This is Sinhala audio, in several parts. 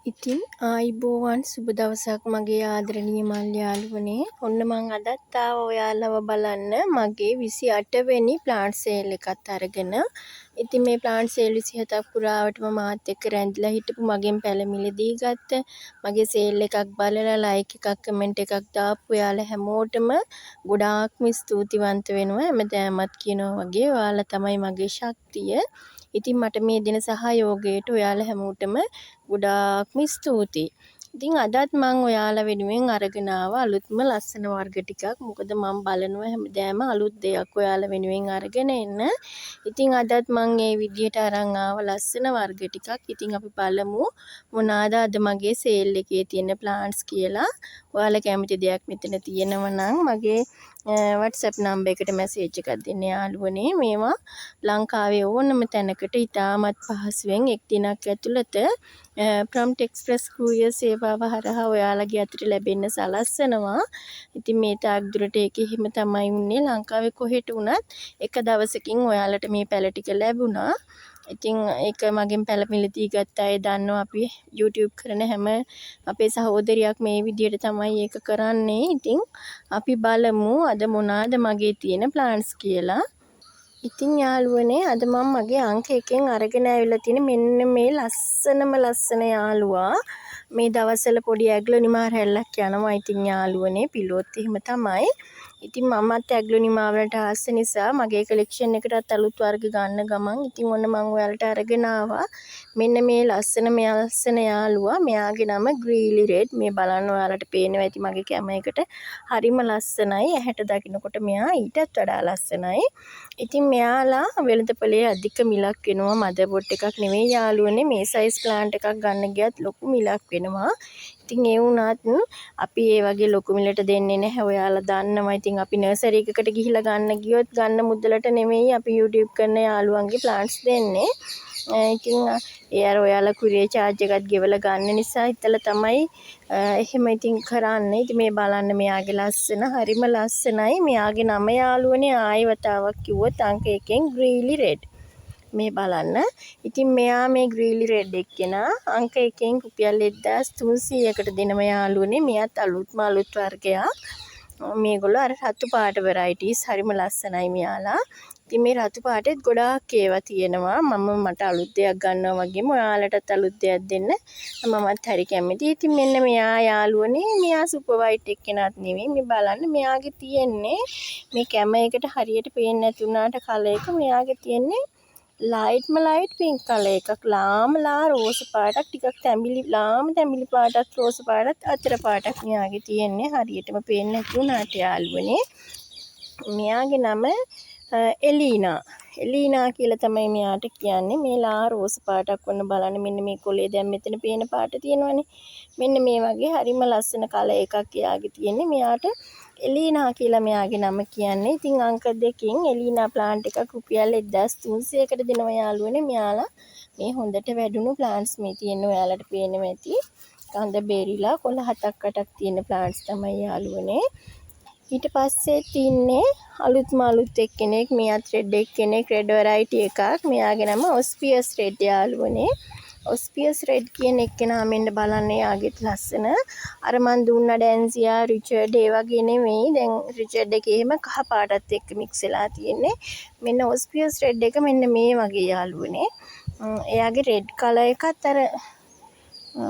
ඉතින් ආයිබෝවන් සුබ දවසක් මගේ ආදරණීය මල් යාළුවනේ. ඔන්න මං අදත් ආවා ඔයාලව බලන්න මගේ 28 වෙනි ප්ලාන්ට් සේල් එකත් අරගෙන. ඉතින් මේ ප්ලාන්ට් සේල් 27ක් පුරාවටම මාත් එක්ක රැඳිලා හිටපු මගෙන් පැලමිලදී ගත්ත මගේ සේල් එකක් බලලා ලයික් එකක් කමෙන්ට් එකක් දාපු ඔයාලා හැමෝටම ගොඩාක්ම ස්තුතිවන්ත වෙනවා. හැමදාමත් කියනවා වගේ ඔයාලා තමයි මගේ ශක්තිය. ඉතින් මට මේ දෙන සහයෝගයට ඔයාලා හැමෝටම ගොඩාක්ම ස්තුතියි. ඉතින් අදත් මම ඔයාලා වෙනුවෙන් අරගෙන ආවා අලුත්ම ලස්සන වර්ග ටිකක්. මොකද මම බලනවා හැමදාම අලුත් දෙයක් ඔයාලා වෙනුවෙන් අරගෙන එන්න. ඉතින් අදත් මම මේ විදියට අරන් ආවා ලස්සන වර්ග ටිකක්. ඉතින් අපි බලමු මොනවාද අද මගේ සේල් එකේ තියෙන ප්ලාන්ට්ස් කියලා. ඔයාලා කැමති දෙයක් මෙතන තියෙනවා නම් මගේ WhatsApp නම්බර් එකට මැසේජ් එකක් දෙන්න යාළුවනේ. මේවා ලංකාවේ ඕනම තැනකට ඉතාමත් පහසුවෙන් එක් දිනක් ඇතුළත ප්‍රොම්ප්ට් එක්ස්ප්‍රස් කූරියර් සේවාව හරහා ඔයාලගේ අතට ලැබෙන්න සලස්වනවා. ඉතින් මේ තාක් දුරට ඒක හිම තමයි උන්නේ. ලංකාවේ කොහෙට වුණත් එක දවසකින් ඔයාලට මේ පැල ටික ලැබුණා. ඉතින් ඒක මගෙන් පැල මිලදී ගත්ත අය දන්නවා අපි YouTube කරන හැම අපේ සහෝදරියක් මේ විදියට තමයි ඒක කරන්නේ. ඉතින් අපි බලමු අද මොනවාද මගේ තියෙන ප්ලාන්ට්ස් කියලා. ඉතින් යාළුවනේ අද මම මගේ අංක එකෙන් අරගෙන ආවිලා තියෙන මෙන්න මේ ලස්සන යාළුවා. මේ දවස්වල පොඩි ඇග්ලොනිමා රැල්ලක් යනවා. ඉතින් යාළුවනේ පිලොත් එහෙම තමයි. ඉතින් මමත් ඇග්ලොනිමා වලට ආස නිසා මගේ කලෙක්ෂන් එකටත් අලුත් වර්ග ගන්න ගමන් ඉතින් ඔන්න මම ඔයාලට අරගෙන ආවා. මෙන්න මේ ලස්සන යාළුවා. මෙයාගේ නම ග්‍රීලි රෙඩ්. මේ බලන්න ඔයාලට පේනවා ඇති මගේ කැම එකට. හරිම ලස්සනයි. ඇහැට දකින්නකොට මෙයා ඊටත් වඩා ලස්සනයි. ඉතින් මෙයාලා වෙළඳපොලේ අධික මිලක් වෙනවා. මදර් බෝඩ් එකක් නෙවෙයි යාළුවනේ. මේ සයිස් ප්ලාන්ට් එකක් ගන්න ගියත් ලොකු මිලක් වෙනවා. ඉතින් ඒ වුණත් අපි ඒ වගේ ලොකු මිලට දෙන්නේ නැහැ. ඔයාලා දන්නවා. ඉතින් අපි නර්සරි එකකට ගිහිල්ලා ගන්න ගියොත් ගන්න මුදලට නෙමෙයි අපි YouTube කරන යාළුවන්ගේ ප්ලාන්ට්ස් දෙන්නේ. ඉතින් ඒ අර ඔයාලා කුරියර් charge එකත් ගෙවලා ගන්න නිසා හිතලා තමයි එහෙම ඉතින් කරන්නේ. ඉතින් මේ බලන්න මෙයාගේ ලස්සන හරිම ලස්සනයි. මෙයාගේ නම යාළුවනේ ආයි වතාවක් කිව්වොත් අංක 1න් ග්‍රීලි රෙඩ්. මේ බලන්න. ඉතින් මෙයා මේ ග්‍රීලි රෙඩ් එක්කෙනා අංක 1න් රුපියල් 1300කට දෙනම යාළුවනේ. මෙයාත් අලුත් වර්ගයක්. මේගොල්ලෝ අර රතු පාට varieties හරිම ලස්සනයි මෙයාලා. ඉතින් මේ රතු පාටෙත් ගොඩාක් ඒවා තියෙනවා. මට අලුත් දෙයක් ගන්නවා වගේම ඔයාලටත් අලුත් දෙයක් දෙන්න මමත් හරි කැමතියි. ඉතින් මෙන්න මෙයා යාළුවනේ. මෙයා සුපර් වයිට් එක්කෙනාත් නෙවෙයි. මේ බලන්න මෙයාගේ තියෙන්නේ මේ කැම එකට හරියට පේන්නේ නැති වුණාට කලර් එක මෙයාගේ තියෙන්නේ ලයිට් පින්ක් කලර් එකක්. ලාමලා රෝස පාටක් ටිකක් තැඹිලි පාටක් රෝස පාටත් අතර පාටක් මෙයාගේ තියෙන්නේ. හරියටම පේන්නේ නැති වුණාට යාළුවනේ. මෙයාගේ නම එලීනා කියලා තමයි මෙයාට කියන්නේ. මේ ලා රෝස පාටක් වන්න බලන්න මෙන්න මේ කොලේ දැන් මෙතන පේන පාට තියෙනවනේ. මෙන්න මේ වගේ හරිම ලස්සන කලර් එකක් එයාගේ තියෙන්නේ. මෙයාට එලීනා කියලා මෙයාගේ නම කියන්නේ. ඉතින් අංක 2කින් එලීනා ප්ලාන්ට් එකක් රුපියල් 1300කට දෙනවා යාළුවනේ. මෙයාලා මේ හොඳට වැඩුණු ප්ලාන්ට්ස් මේ තියෙන ඔයාලට පේනවා ඇති. කඳ බේරිලා කොළ 7ක් 8ක් තියෙන ප්ලාන්ට්ස් තමයි යාළුවනේ. ඊට පස්සේ තින්නේ අලුත් එක්කෙනෙක්. මෙයාත් රෙඩ් එක්කෙනෙක්. රෙඩ් වෙරයිටි එකක්. මෙයාගේ නම ඔස්පියස් රෙඩ් යාළුවනේ. ඔස්පියස් රෙඩ් කියන එක්කෙනා මෙන්න බලන්න යාගෙත් ලස්සන. අර මන් දුන්න ඩැන්සියා රිචර්ඩ් ඒ වගේ නෙමෙයි. දැන් රිචර්ඩ් එකේ එහෙම කහ පාටත් එක්ක මික්ස් වෙලා තියෙන්නේ. මෙන්න ඔස්පියස් රෙඩ් එක මෙන්න මේ වගේ යාළුවනේ. එයාගේ රෙඩ් කලර් එකත් අර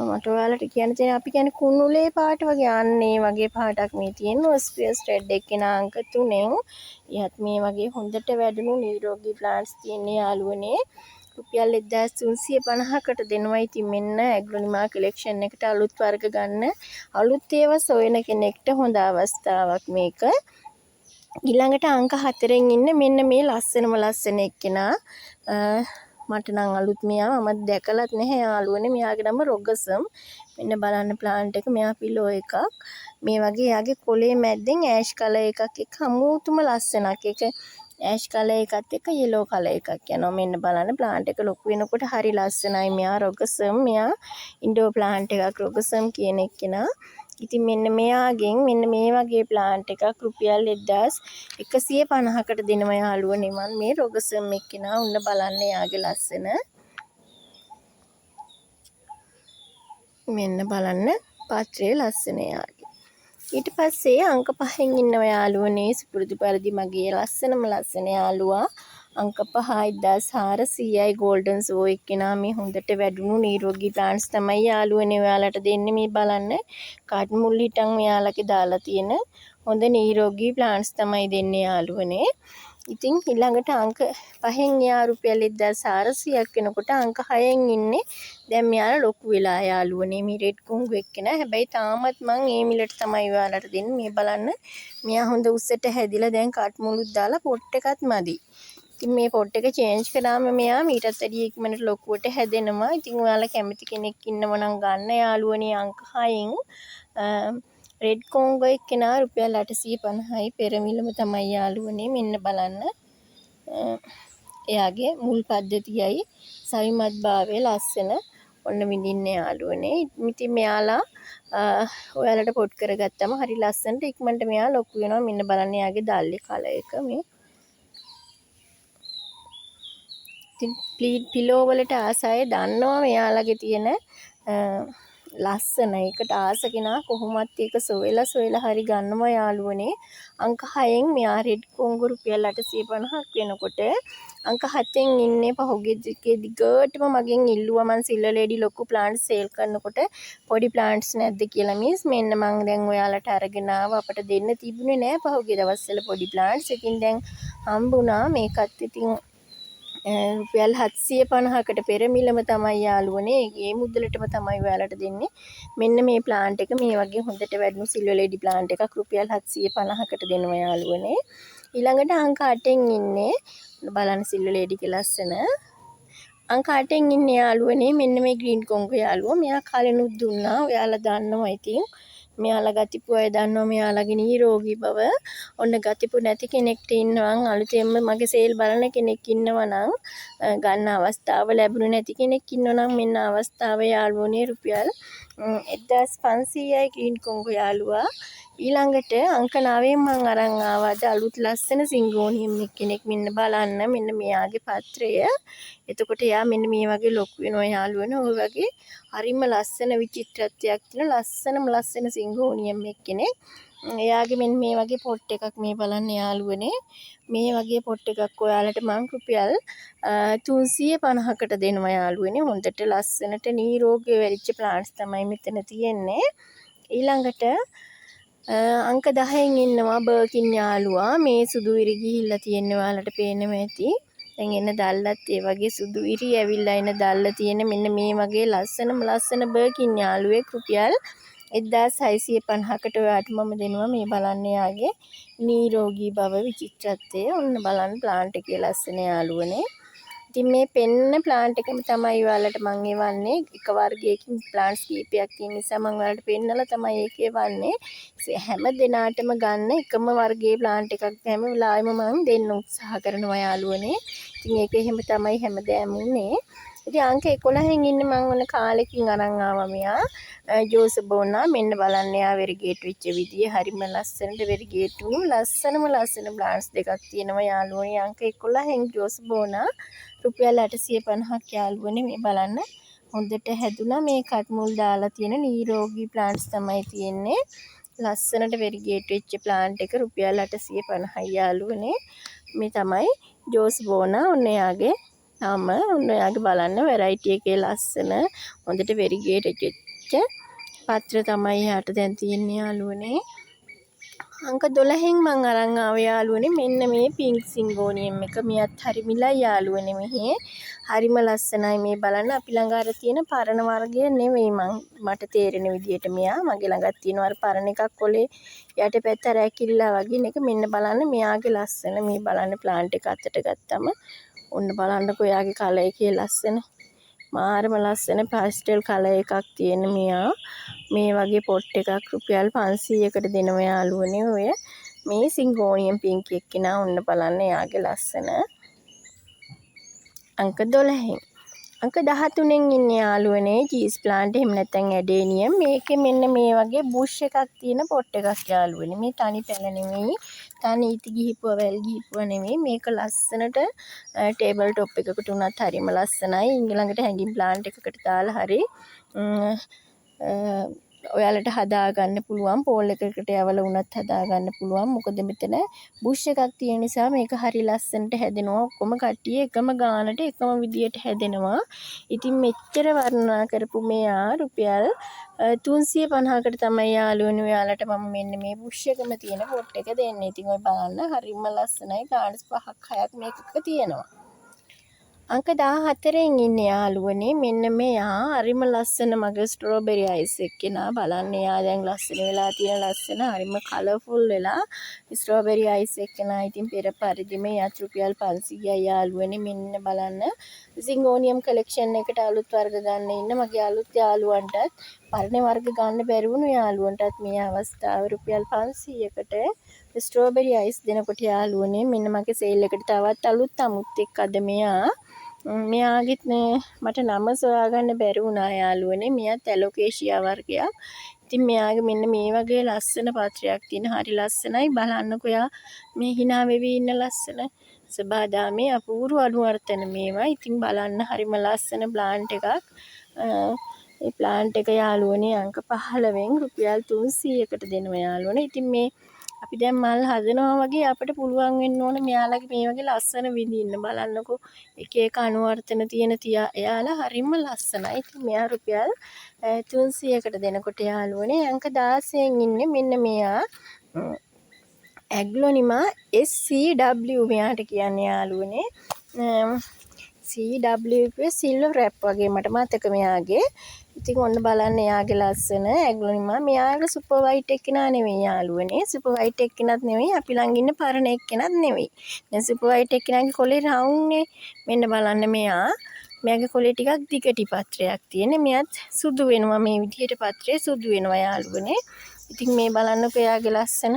මට ඔයාලට කියන්න තියෙන අපි කියන්නේ කුණුලේ පාට වගේ අන්නේ වගේ පාටක් මේ තියෙන ඔස්පියස් රෙඩ් එකේ අංක 3න් යත් මේ වගේ හොඳට වැඩුණු නිරෝගී ප්ලාන්ට්ස් තියෙන යාළුවනේ. රුපියල් 1350කට දෙනවා. ඉතින් මෙන්න ඇග්ලොනිමා කලෙක්ෂන් එකට අලුත් වර්ග ගන්න අලුත් ඒවා සොයන කෙනෙක්ට හොඳ අවස්ථාවක් මේක. ඊළඟට අංක 4න් ඉන්න මෙන්න මේ ලස්සන එක්කෙනා මට නම් අලුත් මෙයා මම දැකලත් නැහැ යාළුවනේ. මෙයාගේ නම රොගසම්. මෙන්න බලන්න ප්ලාන්ට් එක. මෙයා පිලෝ එකක්. මේ වගේ යාගේ කොලේ මැද්දෙන් ඇෂ් කලර් එකක් එක්ක අමුතුම ලස්සනක්. ඒක ඇෂ් කලර් එකත් එක්ක යෙලෝ කලර් එකක් යනවා. මෙන්න බලන්න ප්ලාන්ට් එක ලොකු වෙනකොට හරි ලස්සනයි. මෙයා රොගසම්. මෙයා ඉන්ඩෝර් ප්ලාන්ට් එකක් රොගසම් කියන එක්කෙනා. ඉතින් මෙන්න මෙයාගෙන් මෙන්න මේ වගේ ප්ලාන්ට් එකක් රුපියල් 1150කට දෙනවා යාළුවනේ. මම මේ රොගසම් එක්කෙනා උන්න බලන්න යාගේ ලස්සන. මෙන්න බලන්න පාත්‍රය ලස්සන යාළුවනේ. ඊට පස්සේ අංක 5න් ඉන්නවා යාළුවනේ සුපුරුදු පරිදි මගේ ලස්සන යාළුවා අංක 5 1400යි ගෝල්ඩන් සෝ එක්කෙනා මේ හොඳට වැඩුණු නිරෝගී ප්ලාන්ට්ස් තමයි යාළුවනේ ඔයාලට දෙන්නේ මේ බලන්න. කාට් මුල් හිටන් මෙයාලගේ දාලා තියෙන හොඳ නිරෝගී ප්ලාන්ට්ස් තමයි දෙන්නේ යාළුවනේ. ඉතින් ඊළඟට අංක 5න් යා රුපියල් 1400ක් වෙනකොට අංක 6න් ඉන්නේ දැන් මෙයාලා ලොකු වෙලා යාළුවනේ මේ රෙඩ් කොංගු එක්කෙනා. හැබැයි තාමත් මං ඒ මිලට තමයි ඔයාලට දෙන්නේ. මේ බලන්න මෙයා හොඳ උස්සට හැදිලා දැන් කට් මුළුත් දාලා පොට් එකත් මදි. ඉතින් මේ පොට් එක චේන්ජ් කළාම මෙයා මීටත් වැඩිය ඉක්මනට ලොකුවට හැදෙනවා. ඉතින් ඔයාලා කැමති කෙනෙක් ඉන්නව නම් ගන්න යාළුවනේ අංක 6න් රෙඩ් කොංගෝ එක්කෙනා රුපියල් 850යි පෙරමිලම තමයි යාළුවනේ. මෙන්න බලන්න එයාගේ මුල් පද්ධතියයි සවිමත් භාවය ලස්සන ඔන්න විඳින්න යාළුවනේ. ඉතින් මෙයාලා ඔයාලට පොට් කරගත්තම හරි ලස්සනට ඉක්මනට මෙයා ලොකු වෙනවා. මෙන්න බලන්න එයාගේ දල්ලේ කලර් එක මේ. ඉතින් පිලෝ වලට ආසය දන්නවා මෙයාලගේ තියෙන ලස්සන ඒකට ආස කෙනා කොහොමත් ඒක සොයලා හරි ගන්නවා යාළුවනේ. අංක 6න් මෙයා රෙඩ් කොංගු රුපියල් 850ක් වෙනකොට අංක 7න් ඉන්නේ පහුගිය දිගටම මගෙන් ඉල්ලුවා මං සිල්වර් ලේඩි ලොකු ප්ලාන්ට්ස් සේල් කරනකොට පොඩි ප්ලාන්ට්ස් නැද්ද කියලා මිස්. මෙන්න මං දැන් ඔයාලට අරගෙන ආවා. අපට දෙන්න තිබුණේ නෑ පහුගිය දවස්වල පොඩි ප්ලාන්ට්ස්. ඉතින් දැන් හම්බුණා. මේකත් ඉතින් රුපියල් 750කට පෙරමිලම තමයි යාළුවනේ. ඒ මුදලටම තමයි ඔයාලට දෙන්නේ. මෙන්න මේ ප්ලාන්ට් එක මේ වගේ හොඳට වැඩුණු සිල්වර් ලේඩි ප්ලාන්ට් එකක් රුපියල් 750කට දෙනවා යාළුවනේ. ඊළඟට අංක 8න් ඉන්නේ බලන්න සිල්වර් ලේඩිගේ ලස්සන අංක 8න් ඉන්නේ යාළුවනේ මෙන්න මේ ග්‍රීන් කොංගෝ යාළුවා. මෙයා කලිනුත් දුන්නා. ඔයාලා දන්නවා ඉතින්. මෙයාලා ගතිපු අය දන්නවා මෙයාලගේ නිරෝගී බව. ඔන්න ගතිපු නැති කෙනෙක්ට ඉන්නවන් අලුතෙන්ම මගේ සේල් බලන කෙනෙක් ඉන්නවා නම් ගන්න අවස්ථාව ලැබුණේ නැති කෙනෙක් ඉන්නවා නම් මෙන්න අවස්ථාව යාළුවනේ රුපියල් 1500යි ග්‍රීන් කොංගෝ යාළුවා. ඊළඟට අංක 9න් මං අරන් ආවද අලුත් ලස්සන සිංගෝනියම් කෙනෙක් මෙන්න බලන්න මෙන්න මෙයාගේ පත්‍රය. එතකොට එයා මෙන්න මේ වගේ ලොකු වෙනවා යාළුවනේ. ඔය වගේ හරිම ලස්සන විචිත්‍රත්වයක් තියෙන ලස්සන සිංගෝනියම් කෙනෙක්. එයාගේ මෙන්න මේ වගේ පොට් එකක් මේ බලන්න යාළුවනේ. මේ වගේ පොට් එකක් ඔයාලට මං රුපියල් 350කට දෙනවා යාළුවනේ. හොඳට ලස්සනට නිරෝගී වෙච්ච ප්ලාන්ට්ස් තමයි මෙතන තියෙන්නේ. ඊළඟට අංක 10න් ඉන්නවා බර්කින් යාළුවා. මේ සුදු ඉරි ගිහිල්ලා තියෙන්නේ ඔයාලට පේනවා ඇති. දැන් එන දැල්ලත් ඒ වගේ සුදු ඉරි ඇවිල්ලා එන දැල්ල තියෙන මෙන්න මේ වගේ ලස්සන බර්කින් යාළුවෙක් රුපියල් 1650කට ඔයාට මම දෙනවා. මේ බලන්න යාගේ නිරෝගී බව විචිත්‍රත්වය. ඔන්න බලන්න ප්ලාන්ට් එකේ ලස්සන යාළුවනේ. ඉතින් මේ පෙන්න ප්ලාන්ට් එකම තමයි ඔයාලට මම එවන්නේ. එක වර්ගයකින් ප්ලාන්ට්ස් කීපයක් තියෙන නිසා මම ඔයාලට පෙන්නලා තමයි ඒක එවන්නේ. හැම දිනාටම ගන්න එකම වර්ගයේ ප්ලාන්ට් එකක් හැම වෙලාවෙම මම දෙන්න උත්සාහ කරනවා යාළුවනේ. ඉතින් ඒක එහෙම තමයි හැමදාම උනේ. ඉතින් අංක 11න් ඉන්න මම ඔන්න කාලෙකින් අරන් ආවා මෙයා. ජෝසබෝනා මෙන්න බලන්න යා වෙරිගේට් වෙච්ච විදිය හරිම ලස්සනට වෙරිගේට් වුණු ලස්සන ප්ලාන්ට්ස් දෙකක් තියෙනවා යාළුවනේ. අංක 11න් ජෝසබෝනා රුපියල් 850ක් යාළුවනේ. මේ බලන්න හොඳට හැදුනා. මේ කට් මුල් දාලා තියෙන නිරෝගී ප්ලාන්ට්ස් තමයි තියෙන්නේ. ලස්සනට වෙරිගේට් වෙච්ච ප්ලාන්ට් එක රුපියල් 850යි යාළුවනේ. මේ තමයි ජෝසබෝනා. ඔන්න යාගේ නම ඔන්න යාගේ බලන්න වෙරයිටි එකේ ලස්සන හොඳට වෙරිගේට් වෙච්ච පත්‍ර තමයි යාට දැන් තියෙන්නේ යාළුවනේ. අංක 12න් මං අරන් ආවේ යාළුවනේ මෙන්න මේ පින්ක් සිංගෝනියම් එක. මෙයත් හරි මිලයි යාළුවනේ. මෙහි හරිම ලස්සනයි. මේ බලන්න අපි ළඟ අර තියෙන පරණ වර්ගය නෙවෙයි මට තේරෙන විදියට මෙයා මගේ ළඟත් තියෙනවා අර පරණ එකක් කොලේ යට පැත්ත රැකිලිලා වගේ එක. මෙන්න බලන්න මෙයාගේ ලස්සන මේ බලන්න ප්ලාන්ට් එක අතට ගත්තම ඔන්න බලන්නකෝ එයාගේ කලර් එකේ ලස්සන මාරම ලස්සන පාස්ටල් කලර් එකක් තියෙන මෙයා. මේ වගේ පොට් එකක් රුපියල් 500කට දෙනවා යාළුවනේ. ඔය මේ සිංගෝනියම් පින්ක් එක්කිනා ඔන්න බලන්න එයාගේ ලස්සන අංක 12න්. අංක 13න් ඉන්නේ යාළුවනේ චීස් ප්ලාන්ට් එහෙම නැත්නම් ඇඩේනියම්. මේකේ මෙන්න මේ වගේ බුෂ් එකක් තියෙන පොට් එකක් යාළුවනේ. මේ තනි පැල නෙමෙයි. තනි ඉති ගිහිපුව වැල් ගිහිපුව නෙමෙයි. මේක ලස්සනට ටේබල් টොප් එකකට උනත් හරිම ලස්සනයි. ඊළඟට හැංගින් ප්ලාන්ට් එකකට දාලා හරි ඔයාලට හදාගන්න පුළුවන් පෝල් එකකට යවලා වුණත් හදාගන්න පුළුවන්. මොකද මෙතන බුෂ් එකක් තියෙන නිසා මේක හරි ලස්සනට හැදෙනවා. ඔක්කොම කට්ටිය එකම ගානට එකම විදියට හැදෙනවා. ඉතින් මෙච්චර වර්ණනා කරපු මෙයා රුපියල් 350කට තමයි යාළුවනේ ඔයාලට මම මෙන්න මේ බුෂ් එකම තියෙන පොට් එක දෙන්නේ. ඉතින් ඔය බලන්න හරිම ලස්සනයි. ගානස් 5ක් 6ක් මේකක තියෙනවා. අංක 14න් ඉන්නේ යාළුවනේ මෙන්න මෙයා හරිම ලස්සන මගේ ස්ට්‍රෝබෙරි අයිස් එක්කෙනා බලන්න එයා දැන් ලස්සන වෙලා තියෙන ලස්සන හරිම කලර්ෆුල් වෙලා ස්ට්‍රෝබෙරි අයිස් එක්කෙනා ඉතින් පෙර පරිදිම යත් රුපියල් 500යි යාළුවනේ මෙන්න බලන්න සිංගෝනියම් කලෙක්ෂන් එකට අලුත් වර්ග ගන්න ඉන්න මගේ අලුත් යාළුවන්ටත් පරණ වර්ග ගන්න බැරි වුණු යාළුවන්ටත් මේ අවස්ථාව රුපියල් 500කට ස්ට්‍රෝබෙරි අයිස් දෙනකොට යාළුවනේ මෙන්න මගේ සේල් එකට තවත් අලුත් අමුත් එක්ක අද මෙයාගෙත් මට නම සොයාගන්න බැරි වුණා යාළුවනේ. මෙයාත් ඇලොකේෂියා වර්ගයක්. ඉතින් මෙයාගේ මෙන්න මේ වගේ ලස්සන පත්‍රයක් තියෙන හරි ලස්සනයි. බලන්නකෝ යා මේ hina වෙවි ඉන්න ලස්සන සබාදාමේ අපූර්ව අනුවර්තන මේවා. ඉතින් බලන්න හරිම ලස්සන ප්ලාන්ට් එකක්. ඒ ප්ලාන්ට් එක යාළුවනේ අංක 15න් රුපියල් 300කට දෙනවා යාළුවනේ. ඉතින් මේ අපි දැන් මල් හදනවා වගේ අපිට පුළුවන් වෙන්න ඕන මෙයාලගේ මේ වගේ ලස්සන විඳින්න බලන්නකෝ එක එක අනුවර්තන තියෙන එයාලා හරිම ලස්සනයි. ඉතින් මෙයා රුපියල් 300කට දෙනකොට යාළුවනේ අංක 16න් ඉන්නේ මෙන්න මෙයා ඇග්ලොනිමා SCW මෙයාට කියන්නේ යාළුවනේ CW සිල්වර් රැප් වගේ මට මතක මෙයාගේ. ඉතින් ඔන්න බලන්න එයාගේ ලස්සන ඇග්ලොනිමා මෙයාගේ සුපර් වයිට් එක්කෙනා නෙවෙයි යාළුවනේ. සුපර් වයිට් එක්කෙනත් නෙවෙයි අපි ළඟ ඉන්න පරණ එක්කෙනත් නෙවෙයි. දැන් සුපර් වයිට් එක්කෙනාගේ කොලේ රවුම්නේ. මෙන්න බලන්න මෙයාගේ කොලේ ටිකක් දිගටි පත්‍රයක් තියෙන. මෙයත් සුදු වෙනවා මේ විදිහට පත්‍රය සුදු වෙනවා යාළුවනේ. ඉතින් මේ බලන්නකෝ එයාගේ ලස්සන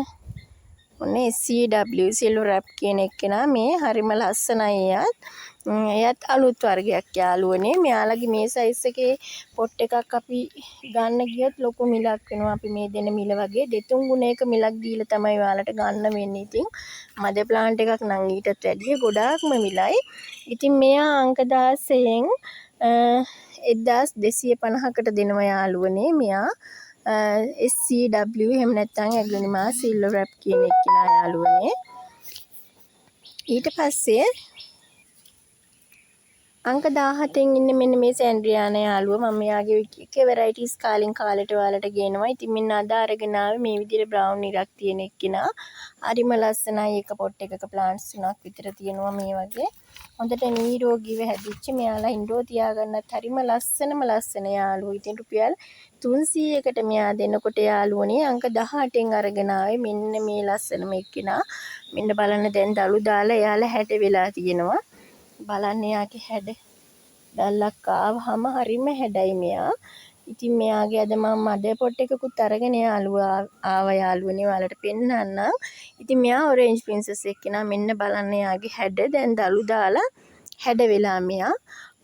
ඔන්න SCW සිල්වර් රැප් කියන එක්කෙනා මේ හරිම ලස්සනයි එයත් අලුත් වර්ගයක් යාළුවනේ. මෙයාලගේ මේ සයිස් එකේ පොට් එකක් අපි ගන්න ගියොත් ලොකු මිලක් වෙනවා. අපි මේ දෙන මිල වගේ දෙතුන් ගුණයක මිලක් දීලා තමයි ඔයාලට ගන්න වෙන්නේ. ඉතින් මද ප්ලාන්ට් එකක් නම් ඊටත් වැඩිය ගොඩාක්ම මිලයි. ඉතින් මෙයා අංක 16න් 1250කට දෙනවා යාළුවනේ. මෙයා SCW එහෙම නැත්නම් ඇග්ලොනිමා සිල්වර් රැප් කියන එක්කෙනා යාළුවනේ. ඊට පස්සේ අංක 17න් ඉන්නේ මෙන්න මේ සැන්ඩ්‍රියානා යාළුවා. මම මෙයාගේ එක වෙරයිටිස් කාලෙන් කාලෙට ඔයාලට ගේනවා. ඉතින් මෙන්න අද අරගෙන ආවේ මේ විදිහට බ්‍රවුන් ඉරක් තියෙන එක්කෙනා. හරිම ලස්සනයි. එක පොට් එකක ප්ලාන්ට්ස් 3ක් විතර තියෙනවා මේ වගේ. හොඳට නිරෝගීව හැදිච්ච මෙයාලා ඉන්ඩෝ තියාගන්නත් හරිම ලස්සන යාළුවෝ. ඉතින් රුපියල් 300කට මෙයා දෙනකොට යාළුවනේ අංක 18න් අරගෙන ආවේ මෙන්න මේ ලස්සනම එක්කෙනා. මෙන්න බලන්න දැන් දළු දාලා එයාලා හැඩ වෙලා තියෙනවා. බලන්න එයාගේ හැඩ දැල්ලක් ආවහම හරිම හැඩයි මෙයා. ඉතින් මෙයාගේ අද මම මඩ පොට් එකකුත් අරගෙන යාළුවනේ ඔයාලට පෙන්නන්නම්. ඉතින් මෙයා ඔරේන්ජ් ප්‍රින්සස් එක්කෙනා මෙන්න බලන්න එයාගේ හැඩ දැන් දළු දාලා හැඩ වෙලා මෙයා.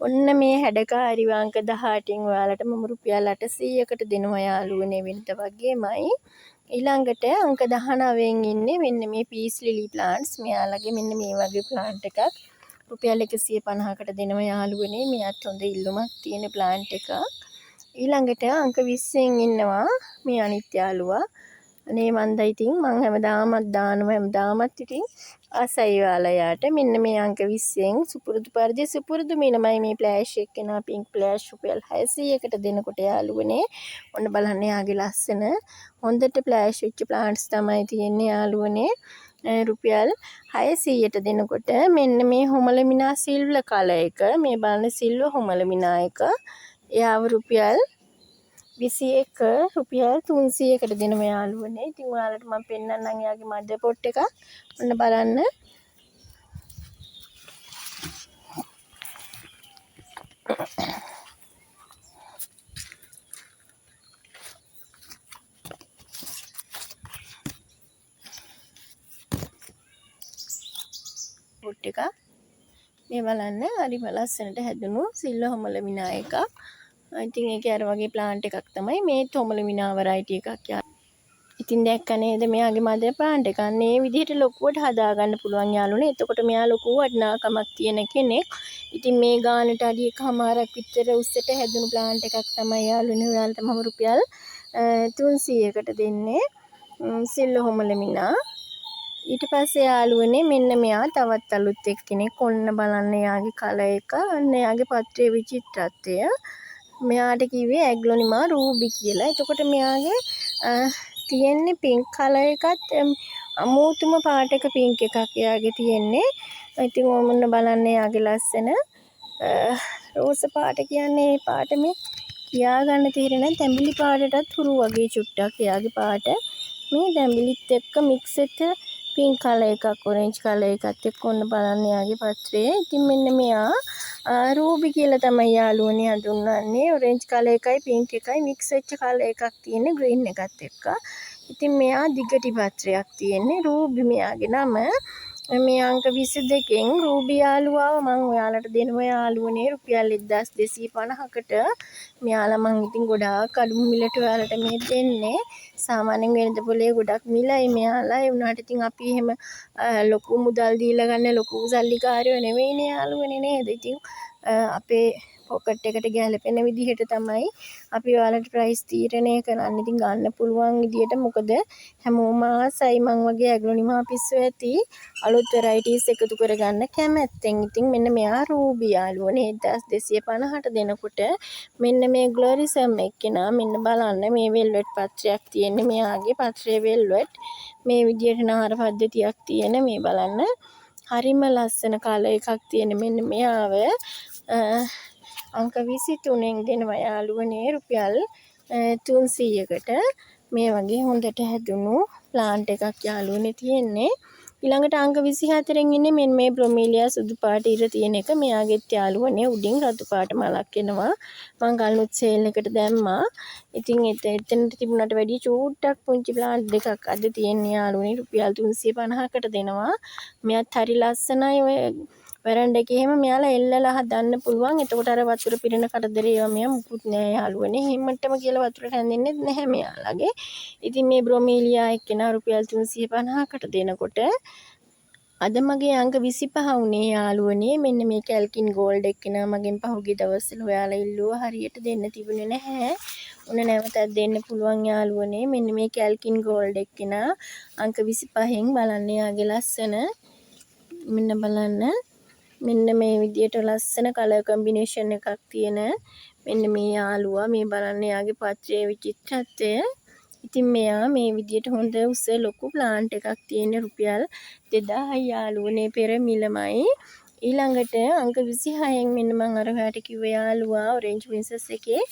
ඔන්න මේ හැඩකාරී අංක 18න් ඔයාලට මම රුපියල් 800කට දෙනවා යාළුවනේ වෙනත වගේමයි. ඊළඟට අංක 19න් ඉන්නේ මෙන්න මේ පීස් ලිලි ප්ලාන්ට්ස්. මෙයාලගේ මෙන්න මේ වගේ ප්ලාන්ට් එකක් රුපියල් 150කට දෙනවා යාළුවනේ. මෙයත් හොඳ ඉල්ලුමක් තියෙන ප්ලාන්ට් එකක්. ඊළඟට අංක 20න් ඉන්නවා මේ අනිත් යාළුවා. අනේ මන්ද ඉතින් මං හැමදාමත් දානවා ඉතින් ආසයි ඔයාලට. මෙන්න මේ අංක 20න් සුපුරුදු මිලමයි මේ ෆ්ලෑෂ් එක්කෙනා පින්ක් ෆ්ලෑෂ් රුපියල් 600කට දෙනකොට යාළුවනේ. ඔන්න බලන්න යාගේ ලස්සන හොඳට ෆ්ලෑෂ් වෙච්ච ප්ලාන්ට්ස් තමයි තියෙන්නේ යාළුවනේ. රුපියල් 600ට දෙනකොට මෙන්න මේ හොමලමිනා සිල්වර් කලර් එක මේ බලන සිල්වර් හොමලමිනා එක එයාව රුපියල් 21 රුපියල් 300කට දෙනවා යාළුවනේ. ඉතින් ඔයාලට මම පෙන්නන්නම් එයාගේ මඩ පොට් එක. ඔන්න බලන්න. පොට් එක මේ බලන්න හරිම ලස්සනට හැදුණු සිල්වර් හොමලමිනා එකක්. ඉතින් ඒක අර වගේ ප්ලාන්ට් එකක් තමයි මේ හොමලමිනා වෙරයිටි එකක්. ඉතින් දැක්ක නේද මෙයාගේ මදර් ප්ලාන්ට් එක. අන්න ඒ විදිහට ලොකුවට හදාගන්න පුළුවන් යාළුවනේ. එතකොට මෙයා ලොකු වටිනාකමක් තියෙන කෙනෙක්. ඉතින් මේ ගානට අඩි 1.5ක් විතර උස්සට හැදුණු ප්ලාන්ට් එකක් තමයි යාළුවනේ. ඔයාලට මම රුපියල් 300කට දෙන්නේ. සිල්ලොහොමලමිනා. ඊට පස්සේ යාළුවනේ මෙන්න මෙයා තවත් අලුත් එක්කෙනෙක්. ඔන්න බලන්න එයාගේ කලර් එක. අන්න එයාගේ පත්‍රයේ විචිත්‍රත්වය. මෙයාට කිව්වේ ඇග්ලොනිමා රූබි කියලා. එතකොට මෙයාගේ තියෙන්නේ පින්ක් කලර් එකත් අමුතුම පාට එක පින්ක් එකක් එයාගේ තියෙන්නේ. ඉතින් ඔන්න බලන්න එයාගේ ලස්සන රෝස පාට කියන්නේ මේ පාට මේ කියා ගන්න තීරණ නැහැ. තැඹිලි පාටටත් හුරු වගේ චුට්ටක් එයාගේ පාට. මේ තැඹිලිත් එක්ක මික්ස් වෙච්ච පින්ක් කලර් එකක් ඔරෙන්ජ් කලර් එකත් එක්ක ඔන්න බලන්න එයාගේ පත්‍රයේ. ඉතින් මෙන්න මෙයා රූබි කියලා තමයි යාළුවනේ හඳුන්වන්නේ. ඔරෙන්ජ් කලර් එකයි පින්ක් එකයි මික්ස් වෙච්ච කලර් එකක් තියෙන්නේ ග්‍රීන් එකත් එක්ක. ඉතින් මෙයා දිගටි පත්‍රයක් තියෙන්නේ. රූබි මෙයාගේ නම. මේ අංක 22කින් රූබි යාළුවාව මම ඔයාලට දෙනවා යාළුවනේ රුපියල් 1250කට. මෙයාලා මං ඉතින් ගොඩාක් අඩු මිලට ඔයාලට මේ දෙන්නේ. සාමාන්‍යයෙන් වෙනද පොලේ ගොඩක් මිලයි මෙයාලා. ඒ වුණාට ඉතින් අපි එහෙම ලොකු මුදල් දීලා ගන්න ලොකු සල්ලිකාරයෝ නෙවෙයිනේ යාළුවනේ නේද? ඉතින් අපේ පොකට් එකට ගැලපෙන විදිහට තමයි අපි ඔයාලට ප්‍රයිස් තීරණය කරන්න. ඉතින් ගන්න පුළුවන් විදිහට මොකද හැමෝම ආසයි මං වගේ ඇග්ලොනිමා පිස්සු ඇති අලුත් වෙරයිටිස් එකතු කරගන්න කැමැත්තෙන්. ඉතින් මෙන්න මෙයා රූබි යාළුවනේ 1250ට දෙනකොට මෙන්න මේ ග්ලොරිසම් එක්කෙනා මෙන්න බලන්න මේ වෙල්වෙට් පත්‍රයක් තියෙන්නේ මෙයාගේ පත්‍රයේ වෙල්වෙට් මේ විදිහට නාර පද්ධතියක් තියෙන මේ බලන්න හරිම ලස්සන කලර් එකක් තියෙන මෙන්න මෙයාව අංක 23න් දෙනවා යාළුවනේ රුපියල් 300කට. මේ වගේ හොඳට හැදුණු ප්ලාන්ට් එකක් යාළුවනේ තියෙන්නේ. ඊළඟට අංක 24න් ඉන්නේ මෙන්න මේ බ්‍රොමීලියා සුදු පාට ඉර තියෙන එක. මෙයාගෙත් යාළුවනේ උඩින් රතු පාට මලක් එනවා. මං කලිනුත් සේල් එකට දැම්මා. ඉතින් එතනට තිබුණාට වැඩිය චූට්ටක් පුංචි ප්ලාන්ට් දෙකක් අද තියෙන යාළුවනේ රුපියල් 350කට දෙනවා. මෙයාත් හරි ලස්සනයි. ඔය වරන්ඩ එකේ එහෙම මෙයාලා එල්ලලා හදන්න පුළුවන්. එතකොට අර වතුර පිරෙන කරදරේ ඒවා මෙයා මුකුත් නෑ යාළුවනේ. හිම්මටම කියලා වතුරට හැන්දෙන්නේ නැහැ මෙයාලගේ. ඉතින් මේ බ්‍රොමීලියා එක්කෙනා රුපියල් 350කට දෙනකොට අද මගේ අංක 25 වුණේ යාළුවනේ. මෙන්න මේ කැල්කින් ගෝල්ඩ් එක්කෙනා මගෙන් පහුගිය දවස්වල ඔයාලා ඉල්ලුවා හරියට දෙන්න තිබුණේ නැහැ. උන නැවතත් දෙන්න පුළුවන් යාළුවනේ. මෙන්න මේ කැල්කින් ගෝල්ඩ් එක්කෙනා අංක 25න් බලන්න යාගේ ලස්සන මෙන්න බලන්න මෙන්න මේ විදියට ලස්සන කලර් කම්බිනේෂන් එකක් තියෙන මෙන්න මේ යාළුවා මේ බලන්න යාගේ පත්‍රයේ විචිත්‍රත්වය. ඉතින් මෙයා මේ විදියට හොඳ උස ලොකු ප්ලාන්ට් එකක් තියෙන රුපියල් 2000 යාළුවනේ පෙර මිලමයි. ඊළඟට අංක 26න් මෙන්න මම අර ඔයාලට කිව්ව යාළුවා ඔරෙන්ජ් ප්‍රින්සස් එකේ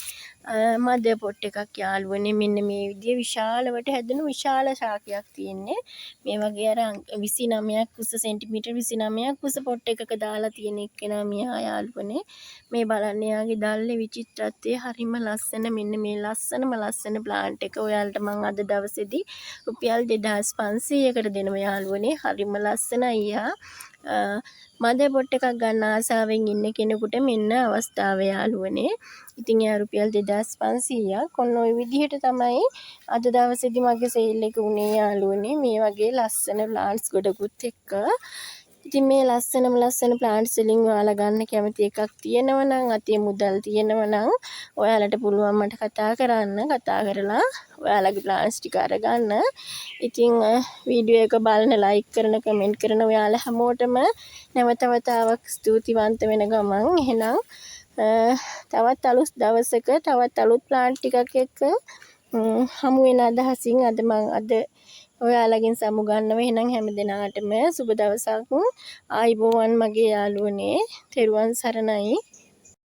මදර් පොට් එකක් යාළුවනේ මෙන්න මේ විදිය විශාලවට හැදුණු විශාල ශාකයක් තියෙන්නේ. මේ වගේ අර 29ක් උස සෙන්ටිමීටර් 29ක් උස පොට් එකක දාලා තියෙන එක්කෙනා මෙයා යාළුවනේ. මේ බලන්න යාගේ දැල්ලේ විචිත්‍රත්වය හරිම ලස්සන. මෙන්න මේ ලස්සන ප්ලාන්ට් එක ඔයාලට මම අද දවසේදී රුපියල් 2500කට දෙනවා යාළුවනේ. හරිම ලස්සනයි යා. මදර් පොට් එකක් ගන්න ආසාවෙන් ඉන්න කෙනෙකුට මෙන්න අවස්ථාව යාළුවනේ. ඉතින් එයා රුපියල් 2500ක්. ඔන්න ඔය විදිහට තමයි අද දවසේදී මගේ සේල් එක උනේ යාළුවනේ. මේ වගේ ලස්සන ප්ලාන්ට්ස් ගොඩකුත් එක්ක. ඉතින් මේ ලස්සන ප්ලාන්ට්ස් වලින් ඔයාලා ගන්න කැමති එකක් තියෙනවා නම් අතේ මුදල් තියෙනවා නම් ඔයාලට පුළුවන් මට කතා කරන්න. කතා කරලා ඔයාලගේ ප්ලාන්ට්ස් ටික අරගන්න. ඉතින් වීඩියෝ එක බලන ලයික් කරන කමෙන්ට් කරන ඔයාලා හැමෝටම නැවත වතාවක් ස්තුතිවන්ත වෙන ගමන් එහෙනම් තවත් අලුත් දවසක තවත් අලුත් ප්ලාන්ට් ටිකක් එක්ක හමු වෙන අදහසින් අද ඔයාලගෙන් සමු ගන්නවා. එහෙනම් හැමදෙනාටම සුබ දවසක්. ආයිබෝවන් මගේ යාළුවනේ. තෙරුවන් සරණයි.